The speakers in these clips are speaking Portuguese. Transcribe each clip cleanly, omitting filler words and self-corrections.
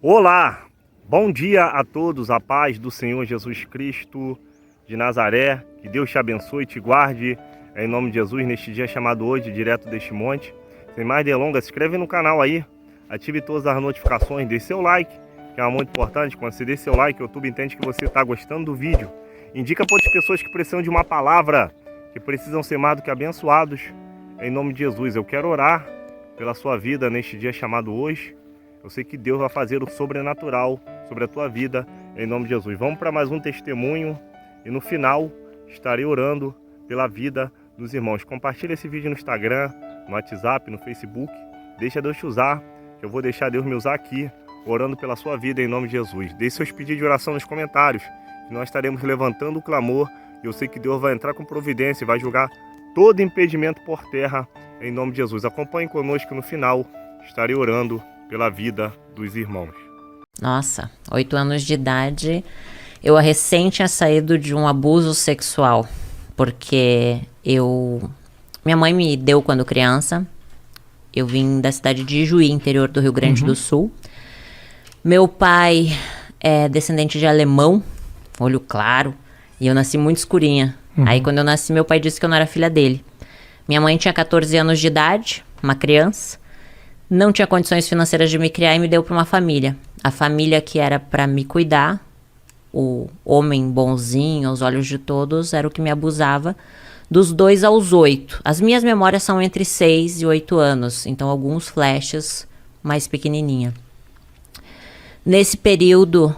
Olá, bom dia a todos, a paz do Senhor Jesus Cristo de Nazaré, que Deus te abençoe e te guarde, em nome de Jesus, neste dia chamado hoje, direto deste monte. Sem mais delongas, se inscreve no canal aí, ative todas as notificações, deixe seu like, que é muito importante. Quando você deixa seu like, o YouTube entende que você está gostando do vídeo. Indica para outras pessoas que precisam de uma palavra, que precisam ser mais do que abençoados, em nome de Jesus. Eu quero orar pela sua vida neste dia chamado hoje. Eu sei que Deus vai fazer o sobrenatural sobre a tua vida, em nome de Jesus. Vamos para mais um testemunho e no final estarei orando pela vida dos irmãos. Compartilha esse vídeo no Instagram, no WhatsApp, no Facebook. Deixa Deus te usar, que eu vou deixar Deus me usar aqui, orando pela sua vida, em nome de Jesus. Deixe seus pedidos de oração nos comentários, que nós estaremos levantando o clamor. E eu sei que Deus vai entrar com providência e vai julgar todo impedimento por terra, em nome de Jesus. Acompanhe conosco no final, estarei orando pela vida dos irmãos. Nossa, 8 anos de idade, eu recém tinha saído de um abuso sexual, porque minha mãe me deu quando criança. Eu vim da cidade de Ijuí, interior do Rio Grande do Sul. Meu pai é descendente de alemão, olho claro, e eu nasci muito escurinha. Aí quando eu nasci, meu pai disse que eu não era filha dele. Minha mãe tinha 14 anos de idade, uma criança. Não tinha condições financeiras de me criar e me deu para uma família. A família que era para me cuidar, o homem bonzinho, aos olhos de todos, era o que me abusava, dos 2 aos 8. As minhas memórias são entre 6 e 8 anos, então alguns flashes mais pequenininha. Nesse período,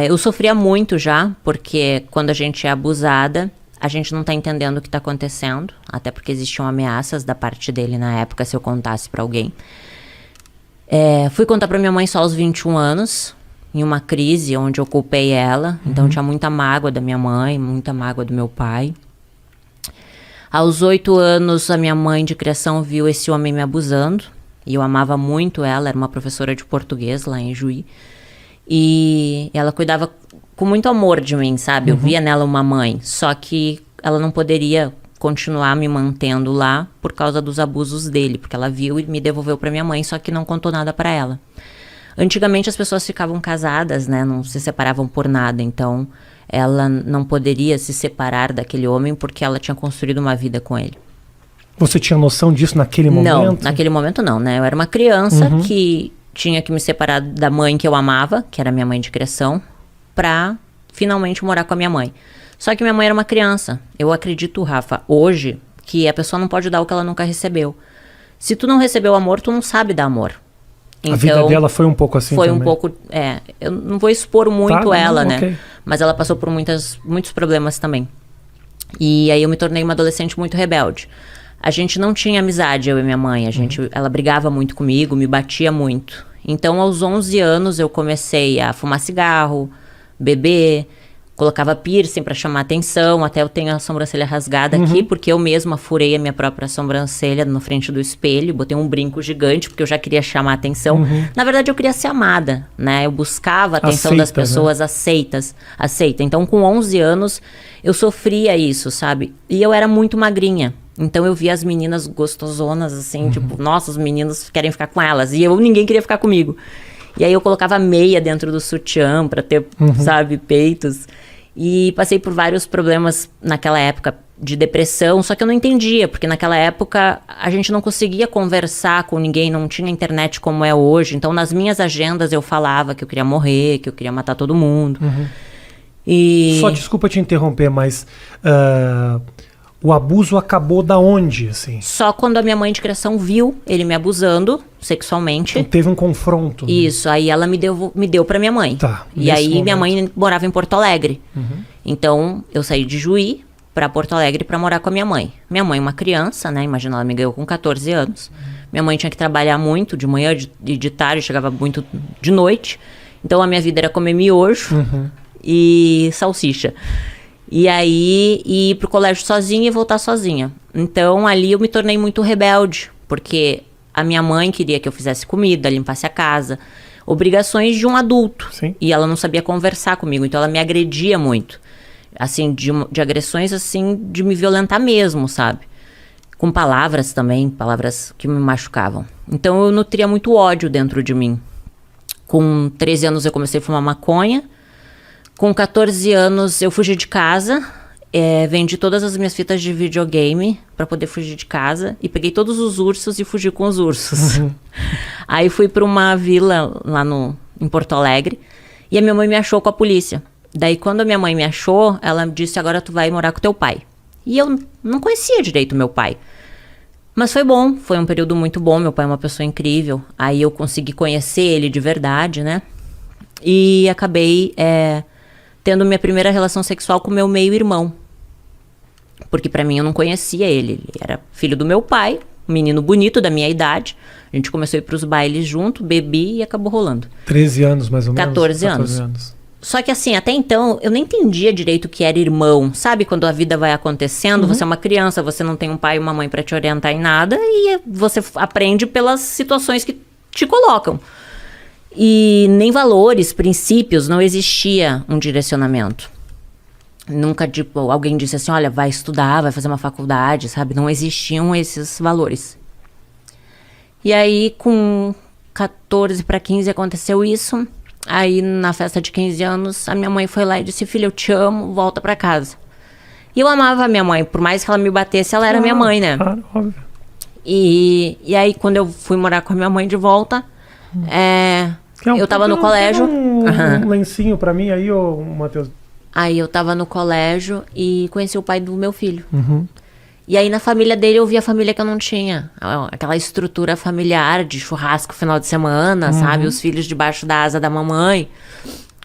eu sofria muito já, porque quando a gente é abusada, a gente não tá entendendo o que tá acontecendo, até porque existiam ameaças da parte dele na época, se eu contasse para alguém. Fui contar pra minha mãe só aos 21 anos, em uma crise onde eu culpei ela. Então tinha muita mágoa da minha mãe, muita mágoa do meu pai. Aos 8 anos, a minha mãe de criação viu esse homem me abusando. E eu amava muito ela, era uma professora de português lá em Juí. E ela cuidava com muito amor de mim, sabe? Eu via nela uma mãe, só que ela não poderia continuar me mantendo lá por causa dos abusos dele, porque ela viu e me devolveu para minha mãe, só que não contou nada para ela. Antigamente as pessoas ficavam casadas, né, não se separavam por nada, então ela não poderia se separar daquele homem porque ela tinha construído uma vida com ele. Você tinha noção disso naquele momento? Não, naquele momento não, né, eu era uma criança que tinha que me separar da mãe que eu amava, que era minha mãe de criação, pra finalmente morar com a minha mãe. Só que minha mãe era uma criança. Eu acredito, Rafa, hoje, que a pessoa não pode dar o que ela nunca recebeu. Se tu não recebeu amor, tu não sabe dar amor. Então, a vida dela foi um pouco assim foi também. Um pouco, eu não vou expor muito ela, né? Okay. Mas ela passou por muitos problemas também. E aí eu me tornei uma adolescente muito rebelde. A gente não tinha amizade, eu e minha mãe. Ela brigava muito comigo, me batia muito. Então, aos 11 anos, eu comecei a fumar cigarro, beber, colocava piercing para chamar atenção, até eu tenho a sobrancelha rasgada aqui, porque eu mesma furei a minha própria sobrancelha na frente do espelho, botei um brinco gigante, porque eu já queria chamar atenção. Na verdade, eu queria ser amada, né? Eu buscava a atenção das pessoas, né? Aceita. Então, com 11 anos, eu sofria isso, sabe? E eu era muito magrinha. Então, eu via as meninas gostosonas, assim, tipo, nossa, os meninos querem ficar com elas. E ninguém queria ficar comigo. E aí, eu colocava meia dentro do sutiã pra ter, sabe, peitos. E passei por vários problemas naquela época de depressão, só que eu não entendia, porque naquela época a gente não conseguia conversar com ninguém, não tinha internet como é hoje. Então, nas minhas agendas eu falava que eu queria morrer, que eu queria matar todo mundo. Só desculpa te interromper, mas o abuso acabou da onde, assim? Só quando a minha mãe de criação viu ele me abusando sexualmente. Então teve um confronto. Né? Isso, aí ela me deu pra minha mãe. Tá, e aí momento. Minha mãe morava em Porto Alegre. Então eu saí de Juí pra Porto Alegre pra morar com a minha mãe. Minha mãe, uma criança, né? Imagina, ela me ganhou com 14 anos. Minha mãe tinha que trabalhar muito de manhã e de tarde, chegava muito de noite. Então a minha vida era comer miojo e salsicha. E aí, ir pro colégio sozinha e voltar sozinha. Então, ali eu me tornei muito rebelde, porque a minha mãe queria que eu fizesse comida, limpasse a casa, obrigações de um adulto. Sim. E ela não sabia conversar comigo, então ela me agredia muito. Assim, de agressões, assim, de me violentar mesmo, sabe? Com palavras também, palavras que me machucavam. Então, eu nutria muito ódio dentro de mim. Com 13 anos eu comecei a fumar maconha. Com 14 anos eu fugi de casa. Vendi todas as minhas fitas de videogame pra poder fugir de casa. E peguei todos os ursos e fugi com os ursos. Aí fui pra uma vila lá em Porto Alegre. E a minha mãe me achou com a polícia. Daí quando a minha mãe me achou, ela disse, agora tu vai morar com teu pai. E eu não conhecia direito meu pai. Mas foi bom, foi um período muito bom. Meu pai é uma pessoa incrível. Aí eu consegui conhecer ele de verdade, né? E acabei tendo minha primeira relação sexual com meu meio-irmão. Porque pra mim eu não conhecia ele. Ele era filho do meu pai, um menino bonito da minha idade. A gente começou a ir pros bailes junto, bebi e acabou rolando. 13 anos mais ou menos? 14 anos. Só que assim, até então, eu nem entendia direito o que era irmão. Sabe quando a vida vai acontecendo, você é uma criança, você não tem um pai e uma mãe pra te orientar em nada. E você aprende pelas situações que te colocam. E nem valores, princípios, não existia um direcionamento. Nunca, tipo, alguém disse assim, olha, vai estudar, vai fazer uma faculdade, sabe? Não existiam esses valores. E aí, com 14 para 15 aconteceu isso. Aí, na festa de 15 anos, a minha mãe foi lá e disse, filha, eu te amo, volta pra casa. E eu amava a minha mãe, por mais que ela me batesse, ela era minha mãe, né? Claro, óbvio. E aí, quando eu fui morar com a minha mãe de volta, eu tava no colégio. Um lencinho pra mim aí, ô Matheus. Aí eu tava no colégio e conheci o pai do meu filho. E aí na família dele eu vi a família que eu não tinha. Aquela estrutura familiar de churrasco final de semana, sabe? Os filhos debaixo da asa da mamãe.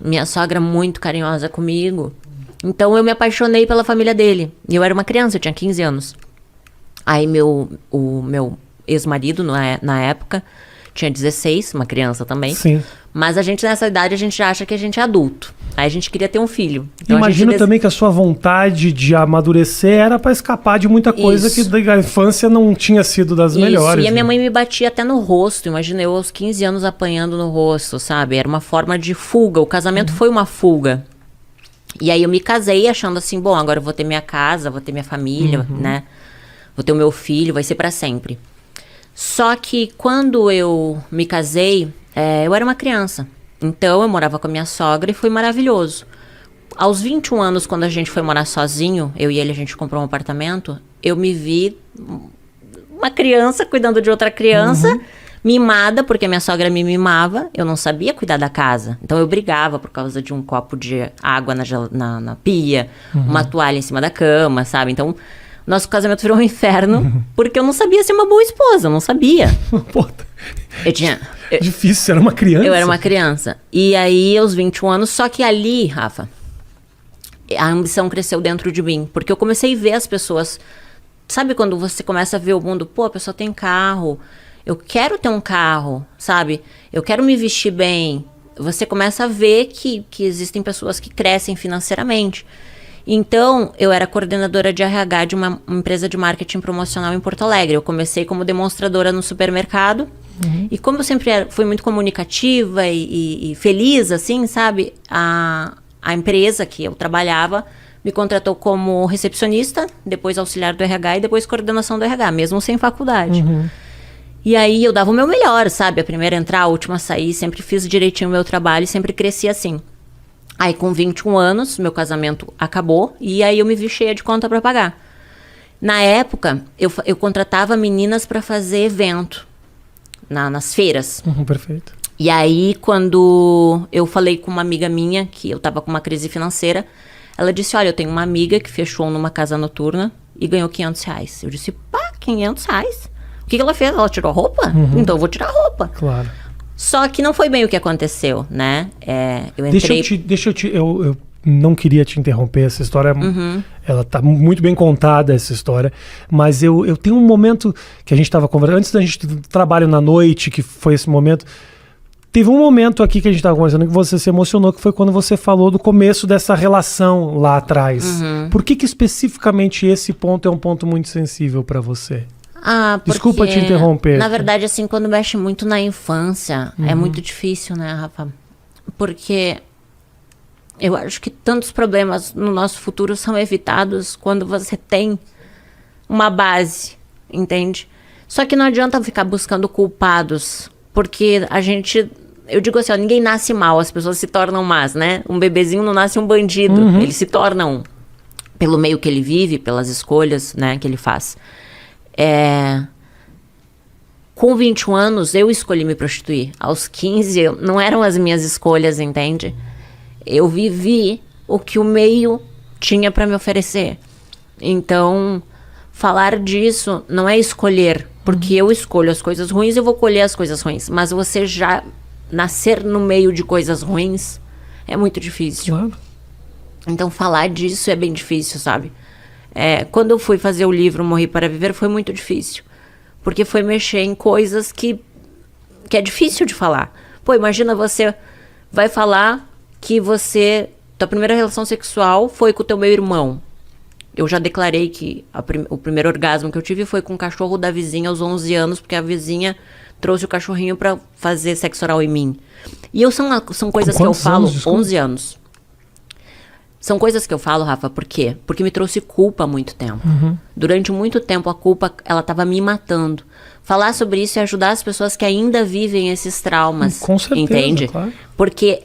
Minha sogra muito carinhosa comigo. Então eu me apaixonei pela família dele. E eu era uma criança, eu tinha 15 anos. Aí o meu ex-marido, na época, tinha 16, uma criança também. Sim. Mas a gente, nessa idade, a gente já acha que a gente é adulto. Aí a gente queria ter um filho. Então, imagino também que a sua vontade de amadurecer era para escapar de muita coisa que da infância não tinha sido das melhores. E a minha mãe me batia até no rosto. Imagina eu aos 15 anos apanhando no rosto, sabe? Era uma forma de fuga. O casamento foi uma fuga. E aí eu me casei achando assim, bom, agora eu vou ter minha casa, vou ter minha família, né? Vou ter o meu filho, vai ser para sempre. Só que quando eu me casei, eu era uma criança. Então eu morava com a minha sogra e foi maravilhoso. Aos 21 anos, quando a gente foi morar sozinho, eu e ele, a gente comprou um apartamento, eu me vi uma criança cuidando de outra criança, mimada, porque a minha sogra me mimava, eu não sabia cuidar da casa. Então eu brigava por causa de um copo de água na pia, uma toalha em cima da cama, sabe? Então nosso casamento virou um inferno, porque eu não sabia ser uma boa esposa, eu não sabia. Difícil, era uma criança. Eu era uma criança. E aí, aos 21 anos, só que ali, Rafa, a ambição cresceu dentro de mim. Porque eu comecei a ver as pessoas... Sabe quando você começa a ver o mundo? Pô, a pessoa tem carro. Eu quero ter um carro, sabe? Eu quero me vestir bem. Você começa a ver que existem pessoas que crescem financeiramente. Então, eu era coordenadora de RH de uma empresa de marketing promocional em Porto Alegre. Eu comecei como demonstradora no supermercado. E como eu sempre fui muito comunicativa e feliz, assim, sabe? A empresa que eu trabalhava me contratou como recepcionista, depois auxiliar do RH e depois coordenação do RH, mesmo sem faculdade. E aí eu dava o meu melhor, sabe? A primeira a entrar, a última a sair, sempre fiz direitinho o meu trabalho e sempre cresci assim. Aí com 21 anos, meu casamento acabou e aí eu me vi cheia de conta para pagar. Na época, eu contratava meninas para fazer evento nas feiras. Perfeito. E aí, quando eu falei com uma amiga minha, que eu tava com uma crise financeira, ela disse, olha, eu tenho uma amiga que fechou numa casa noturna e ganhou R$500. Eu disse, pá, R$500? O que ela fez? Ela tirou a roupa? Então eu vou tirar a roupa. Claro. Só que não foi bem o que aconteceu, né? Eu entrei... Eu não queria te interromper, essa história, ela tá muito bem contada, essa história, mas eu tenho um momento que a gente estava conversando, antes da gente trabalho na noite, que foi esse momento, teve um momento aqui que a gente estava conversando que você se emocionou, que foi quando você falou do começo dessa relação lá atrás. Por que especificamente esse ponto é um ponto muito sensível para você? Desculpa te interromper. Na verdade, assim, quando mexe muito na infância, é muito difícil, né, Rafa? Porque eu acho que tantos problemas no nosso futuro são evitados quando você tem uma base, entende? Só que não adianta ficar buscando culpados, porque a gente eu digo assim, ó, ninguém nasce mal, as pessoas se tornam más, né? Um bebezinho não nasce um bandido, ele se torna um. Pelo meio que ele vive, pelas escolhas, né, que ele faz. Com 21 anos, eu escolhi me prostituir. Aos 15, não eram as minhas escolhas, entende? Eu vivi o que o meio tinha para me oferecer. Então, falar disso não é escolher, porque eu escolho as coisas ruins e eu vou colher as coisas ruins. Mas você já nascer no meio de coisas ruins é muito difícil. Claro. Então, falar disso é bem difícil, sabe? Quando eu fui fazer o livro Morri para Viver, foi muito difícil. Porque foi mexer em coisas que é difícil de falar. Pô, imagina você vai falar que tua primeira relação sexual foi com o teu meu irmão. Eu já declarei que o primeiro orgasmo que eu tive foi com o cachorro da vizinha aos 11 anos, porque a vizinha trouxe o cachorrinho pra fazer sexo oral em mim. E são coisas que eu falo, 11 anos. São coisas que eu falo, Rafa, por quê? Porque me trouxe culpa há muito tempo. Durante muito tempo, a culpa, ela tava me matando. Falar sobre isso e ajudar as pessoas que ainda vivem esses traumas. Com certeza, entende? claro. Porque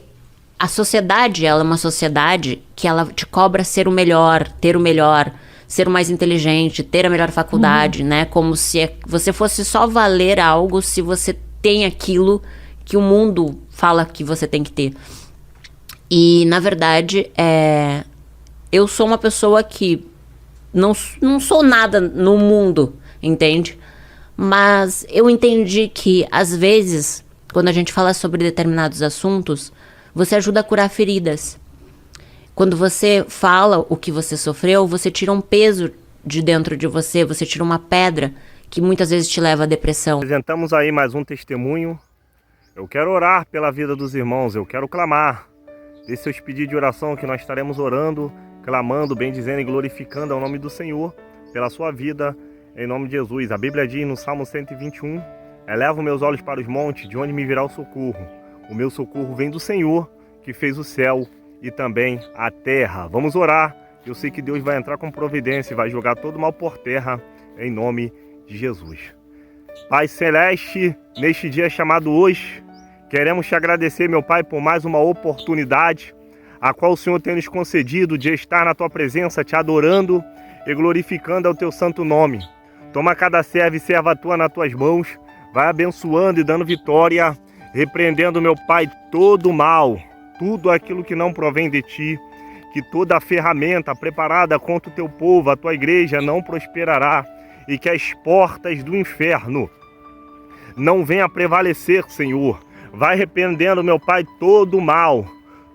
a sociedade, ela é uma sociedade que ela te cobra ser o melhor, ter o melhor, ser o mais inteligente, ter a melhor faculdade, né? Como se você fosse só valer algo se você tem aquilo que o mundo fala que você tem que ter. E, na verdade, eu sou uma pessoa que não sou nada no mundo, entende? Mas eu entendi que, às vezes, quando a gente fala sobre determinados assuntos, você ajuda a curar feridas. Quando você fala o que você sofreu, você tira um peso de dentro de você, você tira uma pedra que muitas vezes te leva à depressão. Apresentamos aí mais um testemunho. Eu quero orar pela vida dos irmãos, eu quero clamar. Deixe seus pedidos de oração que nós estaremos orando, clamando, bendizendo e glorificando ao nome do Senhor pela sua vida, em nome de Jesus. A Bíblia diz no Salmo 121, elevo meus olhos para os montes, de onde me virá o socorro. O meu socorro vem do Senhor, que fez o céu e também a terra. Vamos orar, eu sei que Deus vai entrar com providência e vai jogar todo o mal por terra, em nome de Jesus. Pai Celeste, neste dia chamado hoje, queremos te agradecer, meu Pai, por mais uma oportunidade, a qual o Senhor tem nos concedido de estar na tua presença, te adorando e glorificando ao teu santo nome. Toma cada servo e serva tua nas tuas mãos, vai abençoando e dando vitória, repreendendo, meu Pai, todo o mal, tudo aquilo que não provém de ti, que toda a ferramenta preparada contra o teu povo, a tua igreja, não prosperará, e que as portas do inferno não venham a prevalecer, Senhor. Vai repreendendo, meu Pai, todo o mal,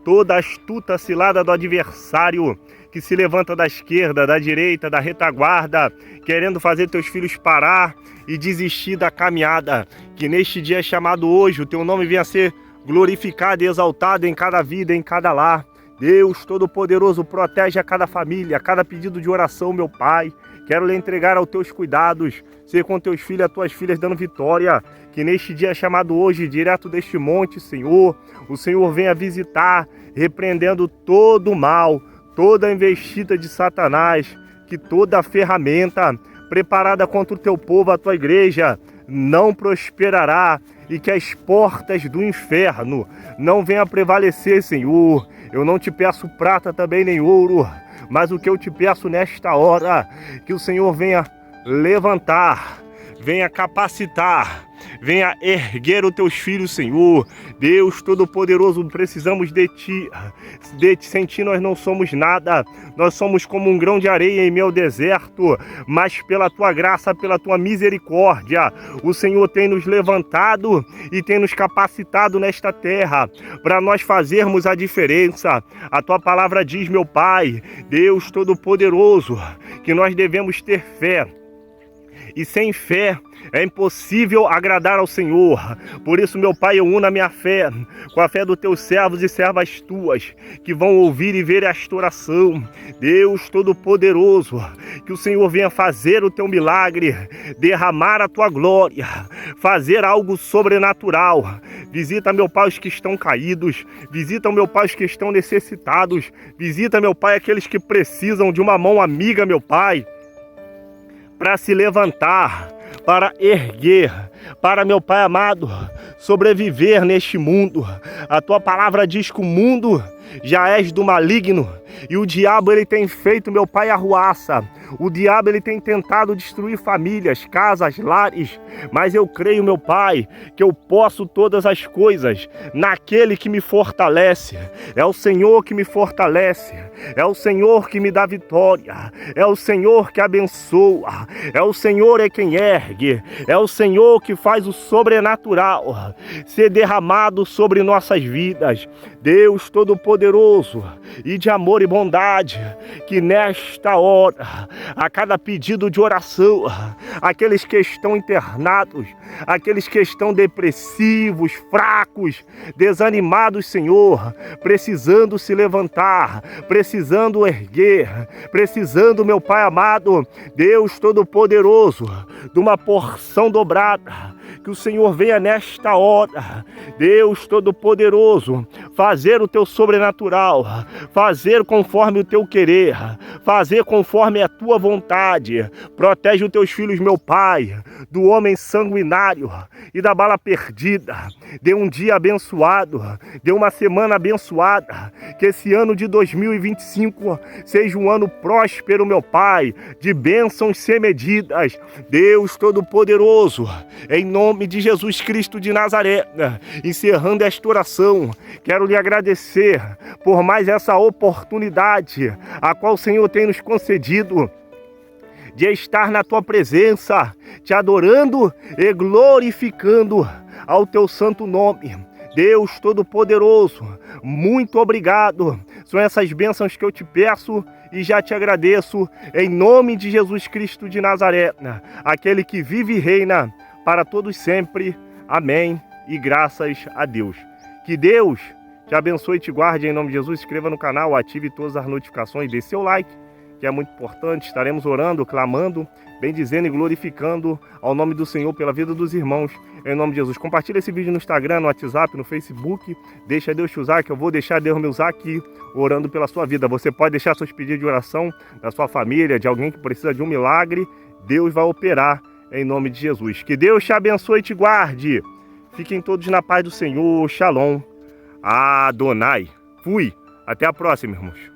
toda a astuta cilada do adversário que se levanta da esquerda, da direita, da retaguarda, querendo fazer teus filhos parar e desistir da caminhada. Que neste dia chamado hoje, o teu nome venha a ser glorificado e exaltado em cada vida, em cada lar. Deus Todo-Poderoso, protege a cada família, a cada pedido de oração, meu Pai. Quero lhe entregar aos teus cuidados, ser com teus filhos e as tuas filhas dando vitória. Que neste dia chamado hoje, direto deste monte, Senhor, o Senhor venha visitar, repreendendo todo o mal, toda a investida de Satanás, que toda a ferramenta preparada contra o teu povo, a tua igreja, não prosperará, e que as portas do inferno não venham a prevalecer, Senhor. Eu não te peço prata também nem ouro, mas o que eu te peço nesta hora, que o Senhor venha levantar, venha capacitar, venha erguer os teus filhos, Senhor. Deus Todo-Poderoso, precisamos de Ti. Sem Ti nós não somos nada. Nós somos como um grão de areia em meio ao deserto. Mas pela Tua graça, pela Tua misericórdia, o Senhor tem nos levantado e tem nos capacitado nesta terra para nós fazermos a diferença. A Tua palavra diz, meu Pai, Deus Todo-Poderoso, que nós devemos ter fé. E sem fé é impossível agradar ao Senhor. Por isso, meu Pai, eu uno a minha fé com a fé dos teus servos e servas tuas, que vão ouvir e ver esta oração. Deus Todo-Poderoso, que o Senhor venha fazer o teu milagre, derramar a tua glória, fazer algo sobrenatural. Visita, meu Pai, os que estão caídos. Visita, meu Pai, os que estão necessitados. Visita, meu Pai, aqueles que precisam de uma mão amiga, meu Pai, para se levantar, para erguer, para, meu Pai amado, sobreviver neste mundo. A tua palavra diz que o mundo já és do maligno, e o diabo ele tem feito, meu Pai, arruaça. O diabo ele tem tentado destruir famílias, casas, lares, mas eu creio, meu Pai, que eu posso todas as coisas naquele que me fortalece. É o Senhor que me fortalece, é o Senhor que me dá vitória, é o Senhor que abençoa, é o Senhor é quem ergue, é o Senhor que faz o sobrenatural ser derramado sobre nossas vidas. Deus Todo-Poderoso e de amor e bondade, que nesta hora, a cada pedido de oração, aqueles que estão internados, aqueles que estão depressivos, fracos, desanimados, Senhor, precisando se levantar, precisando erguer, precisando, meu Pai amado, Deus Todo-Poderoso, de uma porção dobrada, que o Senhor venha nesta hora, Deus Todo-Poderoso, fazer o teu sobrenatural, fazer conforme o teu querer, fazer conforme a tua vontade. Protege os teus filhos, meu Pai, do homem sanguinário e da bala perdida. Dê um dia abençoado, dê uma semana abençoada, que esse ano de 2025 seja um ano próspero, meu Pai, de bênçãos sem medidas. Deus Todo-Poderoso, em nome de Jesus Cristo de Nazaré, encerrando esta oração, quero lhe agradecer por mais essa oportunidade a qual o Senhor tem nos concedido de estar na tua presença, te adorando e glorificando ao teu santo nome. Deus Todo-Poderoso, muito obrigado. São essas bênçãos que eu te peço e já te agradeço em nome de Jesus Cristo de Nazaré, aquele que vive e reina para todos sempre. Amém e graças a Deus. Que Deus te abençoe e te guarde em nome de Jesus. Se inscreva no canal, ative todas as notificações, dê seu like, que é muito importante. Estaremos orando, clamando, bendizendo e glorificando ao nome do Senhor pela vida dos irmãos, em nome de Jesus. Compartilha esse vídeo no Instagram, no WhatsApp, no Facebook. Deixa Deus te usar, que eu vou deixar Deus me usar aqui, orando pela sua vida. Você pode deixar seus pedidos de oração da sua família, de alguém que precisa de um milagre. Deus vai operar em nome de Jesus. Que Deus te abençoe e te guarde. Fiquem todos na paz do Senhor. Shalom. Adonai. Fui. Até a próxima, irmãos.